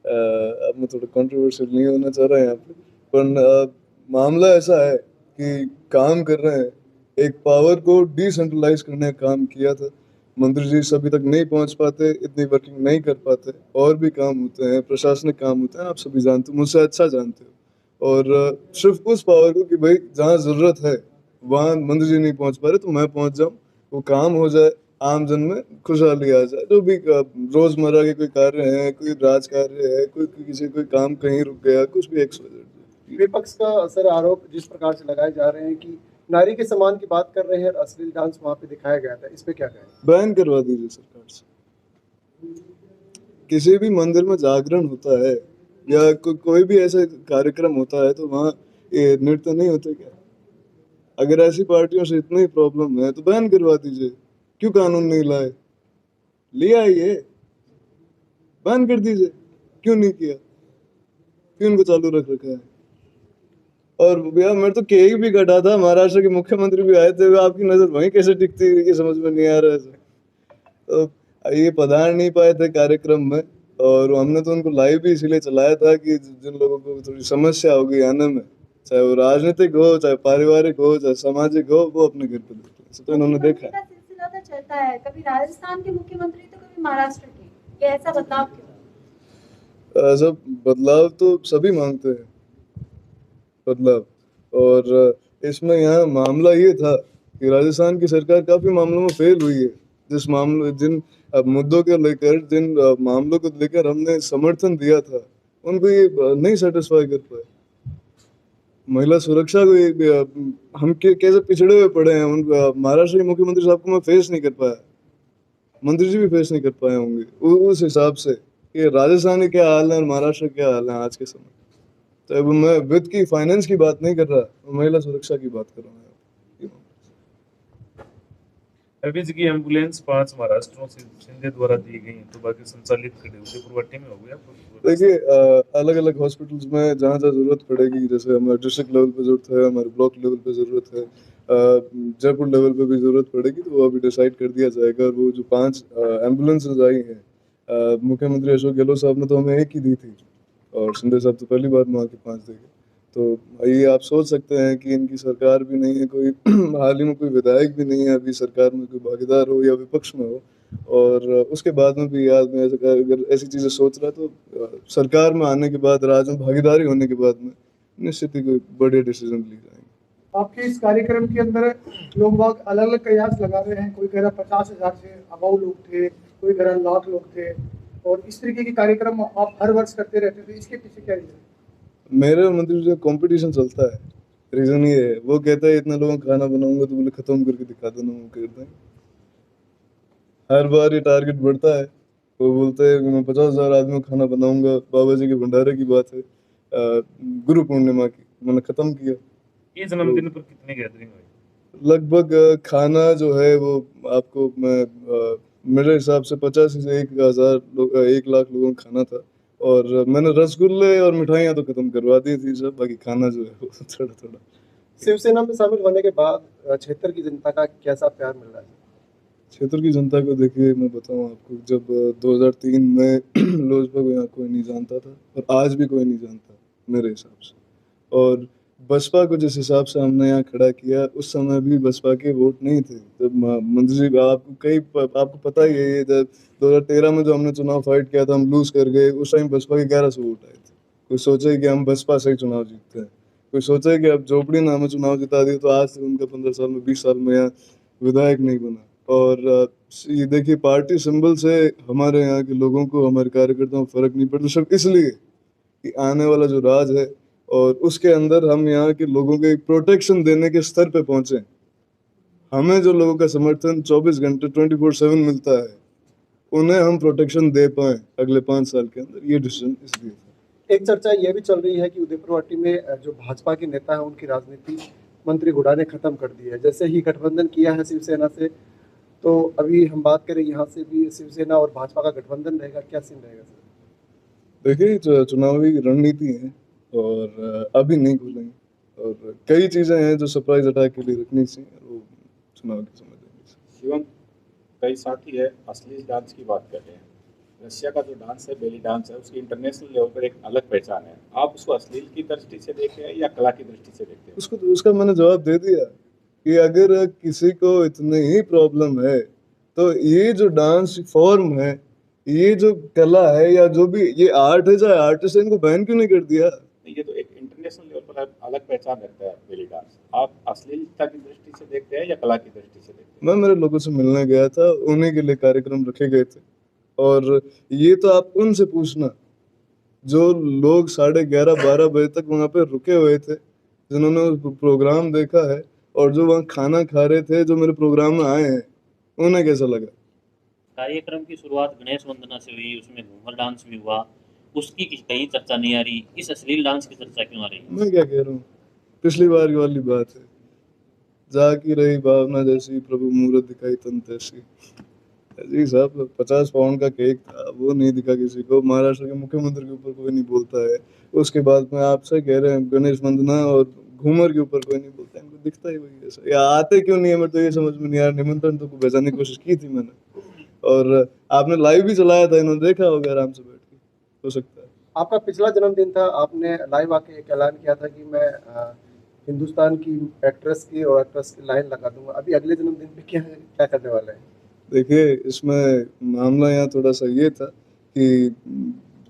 अब मैं थोड़ा कंट्रोवर्शियल नहीं होना चाह रहा यहाँ पे, पर मामला ऐसा है कि काम कर रहे हैं, एक पावर को डिसेंट्रलाइज करने का काम किया था। मंत्री जी सभी तक नहीं पहुंच पाते, इतनी वर्किंग नहीं कर पाते, और भी काम होते हैं, प्रशासनिक काम होते हैं, आप सभी जानते हो, मुझसे अच्छा जानते हो। और सिर्फ उस पावर को कि भाई जहाँ जरूरत है वहाँ मंत्री जी नहीं पहुंच पा रहे तो मैं पहुंच जाऊं, वो काम हो जाए, आम जन में खुशहाली आ जाए। जो भी रोजमर्रा के कोई कार्य है, कोई राज कार्य है, किसी कोई काम कहीं रुक गया, कुछ भी XYZ। विपक्ष का सर आरोप जिस प्रकार से लगाए जा रहे हैं कि नारी के सम्मान की बात कर रहे हैं, अश्लील डांस वहां पे दिखाया गया था, इस पे क्या कहें? बैन करवा दीजिए सरकार से। किसी भी मंदिर में जागरण होता है या कोई भी ऐसा कार्यक्रम होता है तो वहाँ ये नृत्य नहीं होते क्या? अगर ऐसी पार्टियों से इतनी प्रॉब्लम है तो बैन करवा दीजिए। क्यों कानून नहीं लाए? ले आइए, बैन कर दीजिए। क्यों नहीं किया? क्यों इनको चालू रख रखा है? और भैया मेरे तो केक भी कटा था, महाराष्ट्र के मुख्यमंत्री भी आए थे, आपकी नजर वहीं कैसे टिकती है ये समझ में नहीं आ रहा है। तो ये पधार नहीं पाए थे कार्यक्रम में, और हमने तो उनको लाइव भी इसीलिए चलाया था कि जिन लोगों को थोड़ी समस्या होगी आने में, चाहे वो राजनीतिक हो, चाहे पारिवारिक हो, चाहे सामाजिक हो, वो अपने घर पे देख लें। तो इन्होंने देखा है। सिलसिला तो चलता है, कभी राजस्थान के मुख्यमंत्री तो कभी महाराष्ट्र के, ये ऐसा बदलाव क्यों? सब बदलाव तो सभी मांगते हैं, बदलाव। और इसमें यहाँ मामला ये था कि राजस्थान की सरकार काफी मामलों में फेल हुई है। जिस मामले जिन मुद्दों को लेकर, जिन मामलों को लेकर हमने समर्थन दिया था, उनको ये नहीं सेटिस्फाई कर पाए। महिला सुरक्षा को हम कैसे पिछड़े हुए पड़े हैं, उन महाराष्ट्र के मुख्यमंत्री साहब को मैं फेस नहीं कर पाया, मंत्री जी भी फेस नहीं कर पाए होंगे उस हिसाब से कि राजस्थान के क्या हाल है और महाराष्ट्र के क्या हाल है आज के समय। तो अब मैं वित्त की, फाइनेंस की बात नहीं कर रहा, मैं महिला सुरक्षा की बात कर रहा हूँ। एलपीजी की एम्बुलेंस 5 महाराष्ट्रों से शिंदे द्वारा दी गई, तो बाकी संचालित खड़े उदयपुर भट्टी में हो गया। देखिए, अलग अलग हॉस्पिटल्स में जहाँ जहाँ जरूरत पड़ेगी, जैसे हमारे डिस्ट्रिक्ट लेवल पे जरूरत है, हमारे ब्लॉक लेवल पे जरूरत है, जयपुर लेवल पे भी जरूरत पड़ेगी, तो वो अभी डिसाइड कर दिया जाएगा। और वो जो 5 एम्बुलेंसेज आई हैं, मुख्यमंत्री अशोक गहलोत साहब ने तो हमें एक ही दी थी, और शिंदे साहब तो पहली बार वहाँ के 5 देंगे। तो ये आप सोच सकते हैं कि इनकी सरकार भी नहीं है कोई हाल ही में कोई विधायक भी नहीं है अभी सरकार में कोई भागीदार हो या विपक्ष में हो, और उसके बाद में भी आदमी अगर ऐसी चीजें सोच रहा है तो सरकार में आने के बाद, राज में भागीदारी होने के बाद में निश्चित ही कोई बड़े डिसीजन लिए जाएंगे। आपके इस कार्यक्रम के अंदर लोग बाग अलग अलग कयास लगा रहे हैं, कोई कह रहा 50,000 से अबाउ लोग थे, कोई कह रहा लाख लोग थे, और इस तरीके के कार्यक्रम आप हर वर्ष करते रहते थे, इसके पीछे क्या रीजन? मेरे और मंत्री जी कंपटीशन चलता है, रीजन ये है। वो कहता है इतना लोगों का खाना बनाऊंगा, तो बोले खत्म करके दिखा देना, वो करते हैं। हर बार ये टारगेट बढ़ता है, वो बोलते हैं कि मैं 50,000 आदमी को खाना बनाऊंगा। बाबा जी के भंडारे की बात है, गुरु पूर्णिमा की, मैंने खत्म किया। ये जन्मदिन पर कितनी गैदरिंग हुई? लगभग खाना जो है वो आपको मेरे हिसाब से 85 से 1,000 1 लाख लोगों का खाना था, और मैंने रसगुल्ले और मिठाइयाँ तो खत्म करवा दी थी सब, बाकी खाना जो है वो थोड़ा थोड़ा। शिवसेना में शामिल होने के बाद क्षेत्र की जनता का कैसा प्यार मिल रहा है? क्षेत्र की जनता को देखिए, मैं बताऊं आपको, जब 2003 में लोजपा को यहाँ कोई नहीं जानता था, और आज भी कोई नहीं जानता मेरे हिसाब से। और बसपा को जिस हिसाब से हमने यहाँ खड़ा किया, उस समय भी बसपा के वोट नहीं थे। जब मंत्री जी, आपको पता ही है, ये जब 2013 में जो हमने चुनाव फाइट किया था, हम लूज कर गए, उस टाइम बसपा के 1100 वोट आए थे। कोई सोचे कि हम बसपा से ही चुनाव जीतते हैं? कोई सोचे कि अब झोपड़ी ने हमें चुनाव जिता दिया तो आज से उनका 15 साल में 20 साल में यहाँ विधायक नहीं बना। और ये देखिए, पार्टी सिंबल से हमारे यहाँ के लोगों को, हमारे कार्यकर्ताओं को फर्क नहीं पड़ता, सिर्फ इसलिए कि आने वाला जो राज है और उसके अंदर हम यहाँ के लोगों के प्रोटेक्शन देने के स्तर पे पहुंचे। हमें जो लोगों का समर्थन 24 घंटे 24/7 मिलता है, उन्हें हम प्रोटेक्शन दे पाए अगले 5 साल के अंदर, ये डिसीजन इसलिए था। एक चर्चा यह भी चल रही है कि उदयपुर वाटी में जो भाजपा के नेता है उनकी राजनीति मंत्री गुड़ा ने खत्म कर दी है। जैसे ही गठबंधन किया है शिवसेना से, तो अभी हम बात करें यहाँ से भी शिवसेना और भाजपा का गठबंधन रहेगा, क्या सीन रहेगा सर? देखिए, चुनावी रणनीति है, और अभी नहीं खुलेंगे, और कई चीजें हैं जो सरप्राइज अटैक के लिए रखनी चाहिए, वो चुनाव के समय देंगे। शिवम, कई साथी है अश्लील डांस की बात कर रहे हैं, रशिया का जो डांस है, बेली डांस है, उसकी इंटरनेशनल लेवल पर एक अलग पहचान है। आप उसको अश्लील की दृष्टि से देखते हैं या कला की दृष्टि से देखते हैं? उसको उसका मैंने जवाब दे दिया कि अगर किसी को इतनी ही प्रॉब्लम है तो ये जो डांस फॉर्म है, ये जो कला है या जो भी ये आर्ट है, चाहे आर्टिस्ट है, इनको बैन क्यों नहीं कर दिया? ये तो एक इंटरनेशनल लेवल पर अलग पहचान रखता है बेली डांस। आप अश्लीलता की दृष्टि से देखते हैं या कला की दृष्टि से देखते हैं? मैं मेरे लोगों से मिलने गया था, उन्हीं के लिए कार्यक्रम रखे गए थे। और ये तो आप उनसे पूछना जो लोग 11:30-12 बजे तक वहाँ पे रुके हुए थे, जिन्होंने उस प्रोग्राम देखा है और जो वहाँ खाना खा रहे थे, जो मेरे प्रोग्राम में आए हैं, उन्हें कैसा लगा? कार्यक्रम की शुरुआत गणेश वंदना से हुई, उसमें घूमर डांस भी हुआ, उसकी कहीं चर्चा नहीं आ रही, इस अश्लील डांस की चर्चा क्यों आ रही है? मैं क्या कह रहा हूँ, पिछली बार की वाली बात है, जाकी रही भावना जैसी प्रभु मूरत दिखाई तन तैसी। जी साहब, 50 पाउंड का केक था, वो नहीं दिखा किसी को। महाराष्ट्र के मुख्यमंत्री के ऊपर कोई नहीं बोलता है। उसके बाद में आपसे कह रहे हैं गणेश वंदना और घूमर के ऊपर कोई नहीं बोलता है। इनको दिखता ही वही ऐसा, या आते क्यों नहीं है मेरे तो ये समझ में नहीं आ रहा। निमंत्रण तो भेजने की कोशिश की थी मैंने, और आपने लाइव भी चलाया था, इन्होंने देखा होगा आराम से बैठ के, हो सकता है। आपका पिछला जन्मदिन था, आपने लाइव आके एक ऐलान किया था कि मैं हिंदुस्तान की एक्ट्रेस की और एक्ट्रेस की लाइन लगा दूंगा। अभी अगले जन्मदिन पे क्या क्या करने वाले हैं? देखिए, इसमें मामला यहाँ थोड़ा-सा ये था कि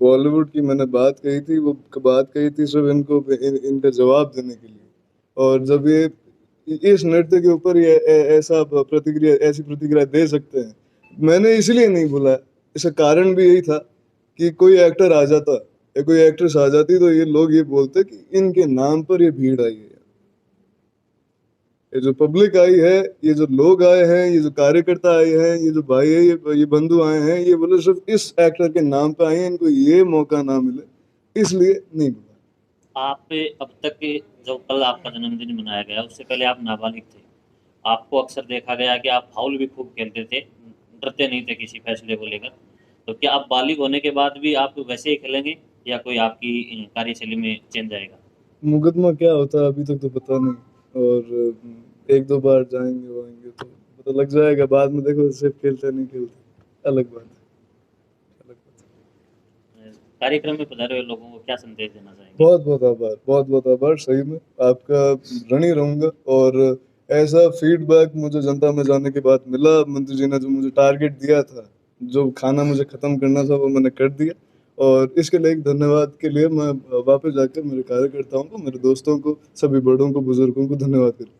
बॉलीवुड की मैंने बात कही थी, वो बात कही थी सिर्फ़ इनको इनका जवाब देने के लिए। और जब ये इस नृत्य के ऊपर ये ऐसा ऐसी प्रतिक्रिया दे सकते हैं, मैंने इसलिए नहीं बोला। इसका कारण भी यही था कि कोई एक्टर आ जाता या कोई एक्ट्रेस आ जाती तो ये लोग ये बोलते कि इनके नाम पर ये भीड़ आई है। ये जो पब्लिक आई है, ये जो लोग आए हैं, ये जो कार्यकर्ता आए हैं, ये जो भाई है, ये बंधु आए हैं, ये बोले सिर्फ इस एक्टर के नाम पे आए हैं, इनको ये मौका ना मिले, इसलिए नहीं बोला। आप अब तक जो कल आपका जन्मदिन मनाया गया, उससे पहले आप नाबालिग थे। आपको अक्सर देखा गया कि आप फाउल भी खूब खेलते थे, डरते नहीं थे किसी फैसले को लेकर। तो क्या आप बालिग होने के बाद भी आप वैसे ही खेलेंगे या कोई आपकी कार्यशैली में चेंज आएगा? मुकदमा क्या होता है अभी तक तो पता नहीं, और 1-2 बार जाएँगे वाएँगे तो पता लग जाएगा। बाद में देखो सिर्फ खेलते नहीं खेलते, अलग बात है, अलग बात है। कार्यक्रम में पधारे हुए लोगों को क्या संदेश देना चाहेंगे? बहुत-बहुत आभार, बहुत-बहुत आभार। सही में आपका ऋणी रहूँगा, और ऐसा फीडबैक मुझे जनता में जाने के बाद मिला। मंत्री जी ने जो मुझे टारगेट दिया था, जो खाना मुझे ख़त्म करना था, वो मैंने कर दिया, और इसके लिए एक धन्यवाद के लिए मैं वापस जाकर मेरे कार्यकर्ताओं को, मेरे दोस्तों को, सभी बड़ों को, बुज़ुर्गों को धन्यवाद करता हूँ।